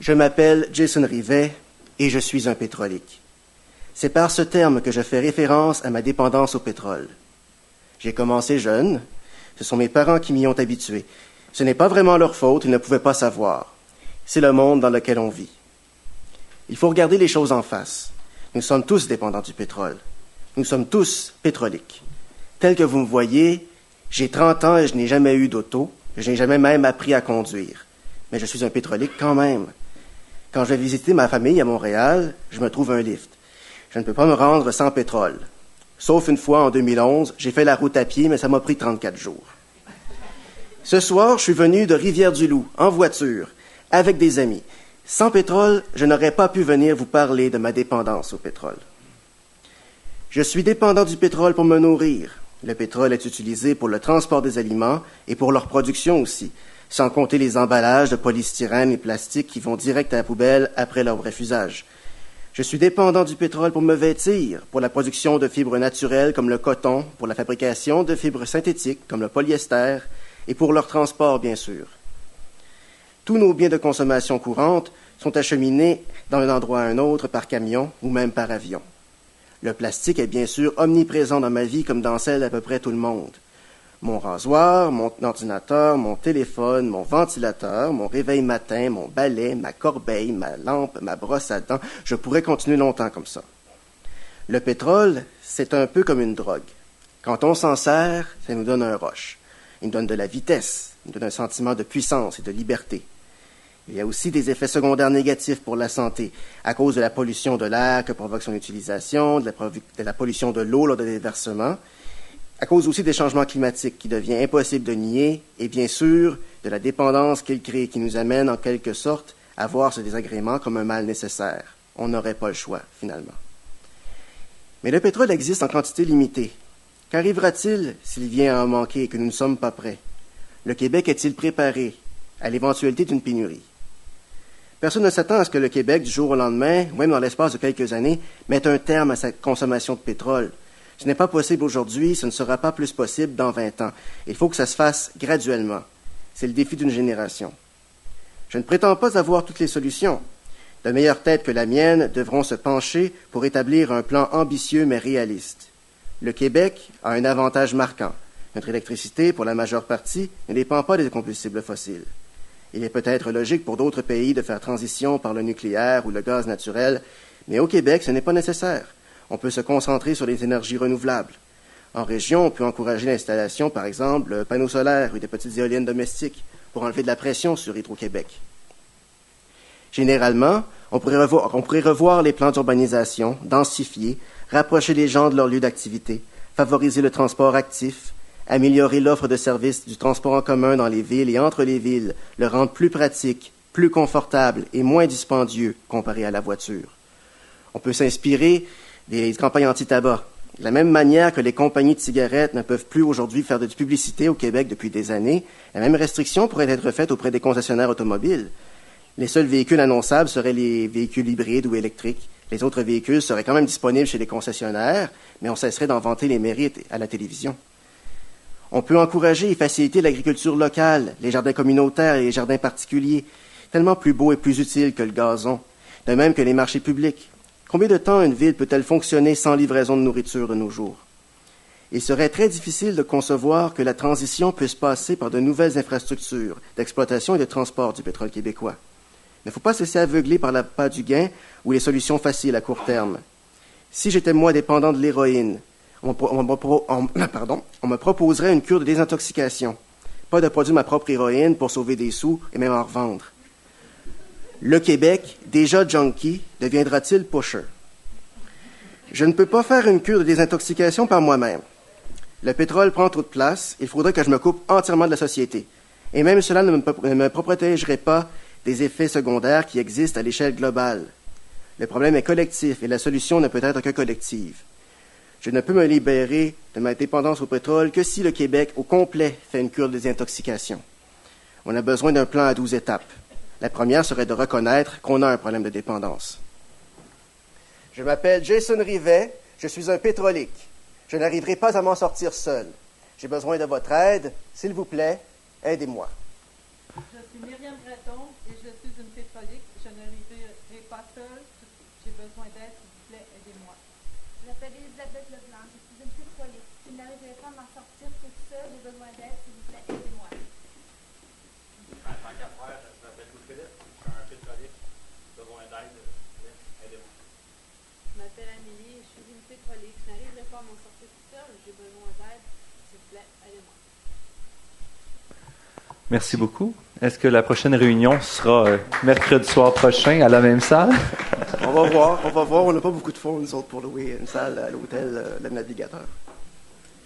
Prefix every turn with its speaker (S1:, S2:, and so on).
S1: Je m'appelle Jason Rivet et je suis un pétrolique. C'est par ce terme que je fais référence à ma dépendance au pétrole. J'ai commencé jeune. Ce sont mes parents qui m'y ont habitué. Ce n'est pas vraiment leur faute, ils ne pouvaient pas savoir. C'est le monde dans lequel on vit. Il faut regarder les choses en face. Nous sommes tous dépendants du pétrole. Nous sommes tous pétroliques. Tel que vous me voyez, j'ai 30 ans et je n'ai jamais eu d'auto. Je n'ai jamais même appris à conduire. Mais je suis un pétrolique quand même. Quand je vais visiter ma famille à Montréal, je me trouve un lift. Je ne peux pas me rendre sans pétrole. Sauf une fois en 2011, j'ai fait la route à pied, mais ça m'a pris 34 jours. Ce soir, je suis venu de Rivière-du-Loup, en voiture, avec des amis. Sans pétrole, je n'aurais pas pu venir vous parler de ma dépendance au pétrole. Je suis dépendant du pétrole pour me nourrir. Le pétrole est utilisé pour le transport des aliments et pour leur production aussi, sans compter les emballages de polystyrène et plastique qui vont direct à la poubelle après leur bref usage. Je suis dépendant du pétrole pour me vêtir, pour la production de fibres naturelles comme le coton, pour la fabrication de fibres synthétiques comme le polyester et pour leur transport, bien sûr. Tous nos biens de consommation courante sont acheminés d'un endroit à un autre par camion ou même par avion. Le plastique est bien sûr omniprésent dans ma vie comme dans celle d'à peu près tout le monde. Mon rasoir, mon ordinateur, mon téléphone, mon ventilateur, mon réveil matin, mon balai, ma corbeille, ma lampe, ma brosse à dents, je pourrais continuer longtemps comme ça. Le pétrole, c'est un peu comme une drogue. Quand on s'en sert, ça nous donne un rush. Il nous donne de la vitesse, il nous donne un sentiment de puissance et de liberté. Il y a aussi des effets secondaires négatifs pour la santé, à cause de la pollution de l'air que provoque son utilisation, de la pollution de l'eau lors des déversements, à cause aussi des changements climatiques qui devient impossible de nier, et bien sûr de la dépendance qu'il crée, qui nous amène en quelque sorte à voir ce désagrément comme un mal nécessaire. On n'aurait pas le choix, finalement. Mais le pétrole existe en quantité limitée. Qu'arrivera-t-il s'il vient à en manquer et que nous ne sommes pas prêts? Le Québec est-il préparé à l'éventualité d'une pénurie? Personne ne s'attend à ce que le Québec, du jour au lendemain, ou même dans l'espace de quelques années, mette un terme à sa consommation de pétrole. Ce n'est pas possible aujourd'hui, ce ne sera pas plus possible dans 20 ans. Il faut que ça se fasse graduellement. C'est le défi d'une génération. Je ne prétends pas avoir toutes les solutions. De meilleures têtes que la mienne devront se pencher pour établir un plan ambitieux mais réaliste. Le Québec a un avantage marquant. Notre électricité, pour la majeure partie, ne dépend pas des combustibles fossiles. Il est peut-être logique pour d'autres pays de faire transition par le nucléaire ou le gaz naturel, mais au Québec, ce n'est pas nécessaire. On peut se concentrer sur les énergies renouvelables. En région, on peut encourager l'installation, par exemple, de panneaux solaires ou des petites éoliennes domestiques pour enlever de la pression sur Hydro-Québec. Généralement, on pourrait revoir les plans d'urbanisation, densifier, rapprocher les gens de leur lieu d'activité, favoriser le transport actif, améliorer l'offre de services du transport en commun dans les villes et entre les villes, le rendre plus pratique, plus confortable et moins dispendieux comparé à la voiture. On peut s'inspirer des campagnes anti-tabac. De la même manière que les compagnies de cigarettes ne peuvent plus aujourd'hui faire de publicité au Québec depuis des années, la même restriction pourrait être faite auprès des concessionnaires automobiles. Les seuls véhicules annonçables seraient les véhicules hybrides ou électriques. Les autres véhicules seraient quand même disponibles chez les concessionnaires, mais on cesserait d'en vanter les mérites à la télévision. On peut encourager et faciliter l'agriculture locale, les jardins communautaires et les jardins particuliers, tellement plus beaux et plus utiles que le gazon, de même que les marchés publics. Combien de temps une ville peut-elle fonctionner sans livraison de nourriture de nos jours? Il serait très difficile de concevoir que la transition puisse passer par de nouvelles infrastructures d'exploitation et de transport du pétrole québécois. Il ne faut pas se laisser aveugler par l'appât du gain ou les solutions faciles à court terme. Si j'étais moi dépendant de l'héroïne, on me proposerait une cure de désintoxication, pas de produire ma propre héroïne pour sauver des sous et même en revendre. Le Québec, déjà junkie, deviendra-t-il pusher? Je ne peux pas faire une cure de désintoxication par moi-même. Le pétrole prend trop de place, il faudrait que je me coupe entièrement de la société. Et même cela ne me protégerait pas des effets secondaires qui existent à l'échelle globale. Le problème est collectif et la solution ne peut être que collective. Je ne peux me libérer de ma dépendance au pétrole que si le Québec au complet fait une cure de désintoxication. On a besoin d'un plan à 12 étapes. La première serait de reconnaître qu'on a un problème de dépendance. Je m'appelle Jason Rivet, je suis un pétrolique. Je n'arriverai pas à m'en sortir seul. J'ai besoin de votre aide. S'il vous plaît, aidez-moi.
S2: Je suis Myriam Breton et je suis une pétrolique. Je seule, j'ai besoin d'aide, s'il vous plaît, aidez-moi.
S3: Je m'appelle Elisabeth Leblanc, je suis une pétrolière. Je n'arriverai pas à m'en sortir toute seule, j'ai besoin d'aide, s'il vous plaît, aidez-moi.
S4: En tant qu'affaire, je m'appelle Louis-Philippe, je suis un pétrolier, besoin d'aide, aidez-moi.
S5: Je m'appelle Amélie, je suis une pétrolier, je n'arriverai pas à m'en sortir toute seule, j'ai besoin d'aide, s'il vous plaît, aidez-moi.
S6: Merci beaucoup. Est-ce que la prochaine réunion sera mercredi soir prochain à la même salle?
S1: On va voir. On n'a pas beaucoup de fonds, nous autres, pour louer une salle à l'hôtel Le Navigateur.